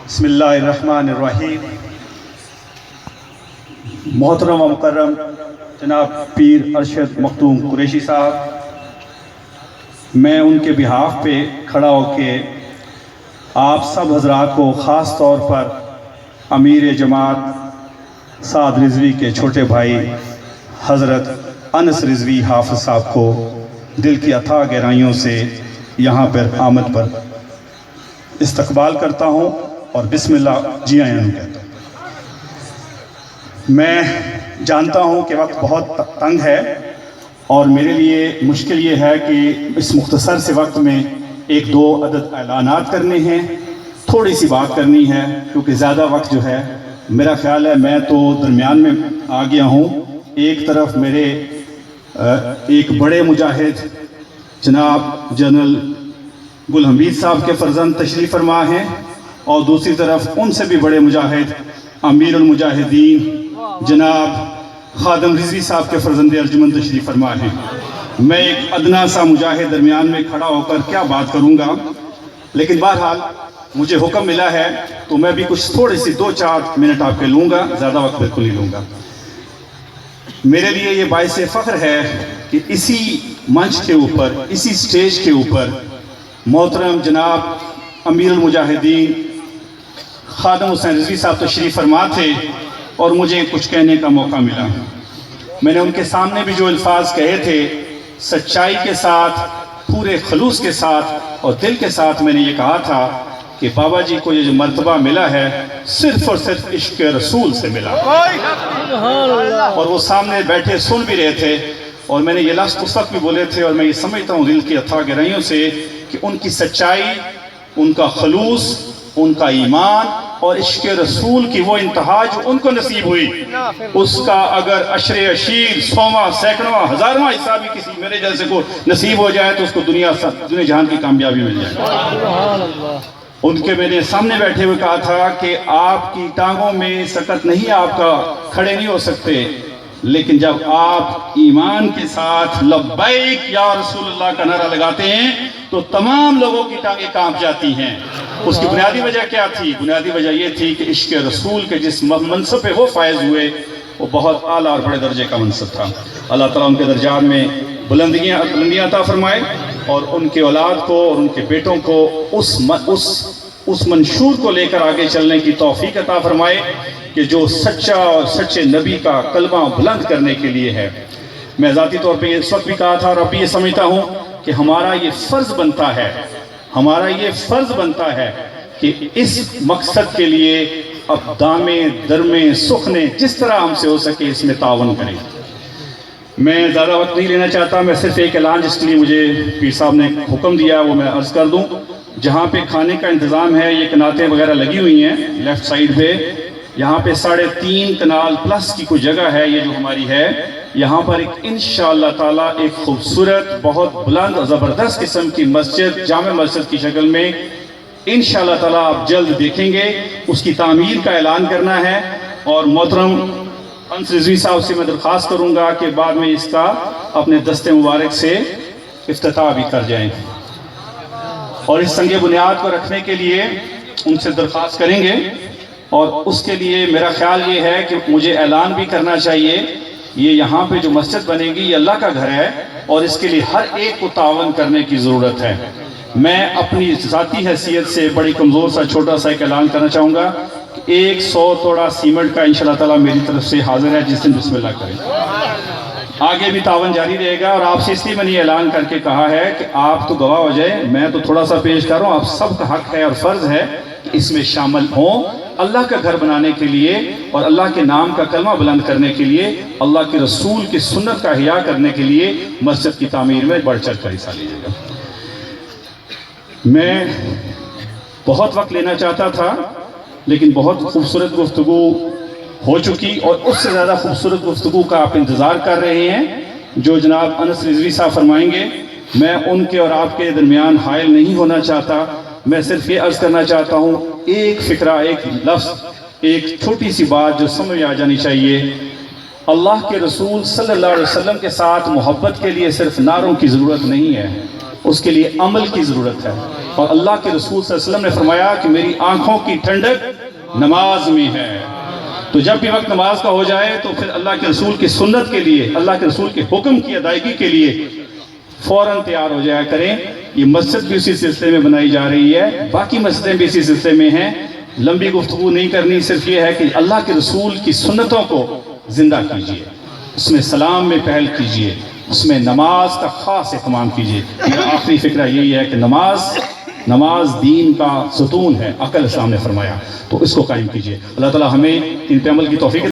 بسم اللہ الرحمن الرحیم۔ محترم و مکرم جناب پیر ارشد مختوم قریشی صاحب، میں ان کے بہاف پہ کھڑا ہو کے آپ سب حضرات کو خاص طور پر امیر جماعت سعد رضوی کے چھوٹے بھائی حضرت انس رضوی حافظ صاحب کو دل کی اتھاہ گہرائیوں سے یہاں پر آمد پر استقبال کرتا ہوں اور بسم اللہ جی آئیں کہتا ہوں۔ میں جانتا ہوں کہ وقت بہت تنگ ہے اور میرے لیے مشکل یہ ہے کہ اس مختصر سے وقت میں ایک دو عدد اعلانات کرنے ہیں، تھوڑی سی بات کرنی ہے کیونکہ زیادہ وقت جو ہے میرا خیال ہے میں تو درمیان میں آ گیا ہوں۔ ایک طرف میرے ایک بڑے مجاہد جناب جنرل گل حمید صاحب کے فرزند تشریف فرما ہیں اور دوسری طرف ان سے بھی بڑے مجاہد امیر المجاہدین جناب خادم رضوی صاحب کے فرزند ارجمند تشریف فرما ہیں۔ میں ایک ادنا سا مجاہد درمیان میں کھڑا ہو کر کیا بات کروں گا، لیکن بہرحال مجھے حکم ملا ہے تو میں بھی کچھ تھوڑی سی 2-4 منٹ آپ کے لوں گا، زیادہ وقت بالکل نہیں لوں گا۔ میرے لیے یہ باعث فخر ہے کہ اسی منچ کے اوپر، اسی سٹیج کے اوپر محترم جناب امیر المجاہدین خادم حسین رضوی صاحب تشریف فرما تھے اور مجھے کچھ کہنے کا موقع ملا۔ میں نے ان کے سامنے بھی جو الفاظ کہے تھے، سچائی کے ساتھ، پورے خلوص کے ساتھ اور دل کے ساتھ میں نے یہ کہا تھا کہ بابا جی کو یہ جو مرتبہ ملا ہے صرف اور صرف عشق رسول سے ملا، اور وہ سامنے بیٹھے سن بھی رہے تھے اور میں نے یہ لفظ اس وقت بھی بولے تھے اور میں یہ سمجھتا ہوں دل کی اتھاہ گہرائیوں سے کہ ان کی سچائی، ان کا خلوص، ان کا ایمان اور عشق رسول کی وہ انتہا جو ان کو نصیب ہوئی، اس کا اگر عشر عشیر 100واں 100واں 1000واں حصہ بھی کسی میرے جیسے کو نصیب ہو جائے تو اس کو دنیا جہان کی کامیابی مل جائے۔ ان کے میرے سامنے بیٹھے ہوئے کہا تھا کہ آپ کی ٹانگوں میں سکت نہیں، آپ کا کھڑے نہیں ہو سکتے، لیکن جب آپ ایمان کے ساتھ لبیک یا رسول اللہ کا نعرہ لگاتے ہیں تو تمام لوگوں کی ٹانگیں کانپ جاتی ہیں۔ اس کی بنیادی وجہ کیا تھی؟ بنیادی وجہ یہ تھی کہ عشق رسول کے جس منصب پہ وہ فائز ہوئے وہ بہت اعلیٰ اور بڑے درجے کا منصب تھا۔ اللہ تعالیٰ ان کے درجات میں بلندیاں عطا فرمائے اور ان کے اولاد کو اور ان کے بیٹوں کو اس منشور کو لے کر آگے چلنے کی توفیق عطا فرمائے کہ جو سچا اور سچے نبی کا کلمہ بلند کرنے کے لیے ہے۔ میں ذاتی طور پہ اس وقت بھی کہا تھا اور اب بھی یہ سمجھتا ہوں کہ ہمارا یہ فرض بنتا ہے کہ اس مقصد کے لیے اقدامِ درمِ سخن جس طرح ہم سے ہو سکے اس میں تعاون کریں۔ میں زیادہ وقت نہیں لینا چاہتا، میں صرف ایک اعلان جس کے لیے مجھے پیر صاحب نے حکم دیا وہ میں عرض کر دوں۔ جہاں پہ کھانے کا انتظام ہے، یہ کناتیں وغیرہ لگی ہوئی ہیں لیفٹ سائیڈ پہ، یہاں پہ 3.5 کنال پلس کی کوئی جگہ ہے یہ جو ہماری ہے، یہاں پر ایک انشاءاللہ تعالیٰ ایک خوبصورت بہت بلند اور زبردست قسم کی مسجد، جامع مسجد کی شکل میں انشاءاللہ تعالیٰ آپ جلد دیکھیں گے، اس کی تعمیر کا اعلان کرنا ہے اور محترم انس رضوی صاحب سے میں درخواست کروں گا کہ بعد میں اس کا اپنے دست مبارک سے افتتاح بھی کر جائیں، اور اس سنگ بنیاد کو رکھنے کے لیے ان سے درخواست کریں گے۔ اور اس کے لیے میرا خیال یہ ہے کہ مجھے اعلان بھی کرنا چاہیے، یہ یہاں پہ جو مسجد بنے گی یہ اللہ کا گھر ہے اور اس کے لیے ہر ایک کو تعاون کرنے کی ضرورت ہے۔ میں اپنی ذاتی حیثیت سے بڑی کمزور سا چھوٹا سا ایک اعلان کرنا چاہوں گا کہ 100 توڑا سیمنٹ کا انشاءاللہ تعالیٰ میری طرف سے حاضر ہے، جس دن بسم اللہ کریں۔ آگے بھی تعاون جاری رہے گا اور آپ سے اس لیے میں نے اعلان کر کے کہا ہے کہ آپ تو گواہ ہو جائے، میں تو تھوڑا سا پیش کر رہا ہوں، آپ سب کا حق ہے اور فرض ہے کہ اس میں شامل ہوں، اللہ کا گھر بنانے کے لیے اور اللہ کے نام کا کلمہ بلند کرنے کے لیے، اللہ کے رسول کی سنت کا احیاء کرنے کے لیے مسجد کی تعمیر میں بڑھ چڑھ کر حصہ لیجیے گا۔ میں بہت وقت لینا چاہتا تھا لیکن بہت خوبصورت گفتگو ہو چکی اور اس سے زیادہ خوبصورت گفتگو کا آپ انتظار کر رہے ہیں جو جناب انس رضوی صاحب فرمائیں گے۔ میں ان کے اور آپ کے درمیان حائل نہیں ہونا چاہتا، میں صرف یہ عرض کرنا چاہتا ہوں ایک فکرہ، ایک لفظ، ایک چھوٹی سی بات جو سمجھ آ جانی چاہیے۔ اللہ کے رسول صلی اللہ علیہ وسلم کے ساتھ محبت کے لیے صرف نعروں کی ضرورت نہیں ہے، اس کے لیے عمل کی ضرورت ہے، اور اللہ کے رسول صلی اللہ علیہ وسلم نے فرمایا کہ میری آنکھوں کی ٹھنڈک نماز میں ہے۔ تو جب بھی وقت نماز کا ہو جائے تو پھر اللہ کے رسول کی سنت کے لیے، اللہ کے رسول کے حکم کی ادائیگی کے لیے فوراً تیار ہو جایا کریں۔ یہ مسجد بھی اسی سلسلے میں بنائی جا رہی ہے، باقی مسجدیں بھی اسی سلسلے میں ہیں۔ لمبی گفتگو نہیں کرنی، صرف یہ ہے کہ اللہ کے رسول کی سنتوں کو زندہ کیجئے، اس میں سلام میں پہل کیجئے، اس میں نماز کا خاص اہتمام کیجئے۔ میرا آخری فکرہ یہی ہے کہ نماز دین کا ستون ہے، عقل اسلام نے فرمایا، تو اس کو قائم کیجئے۔ اللہ تعالی ہمیں ان پہ عمل کی توفیق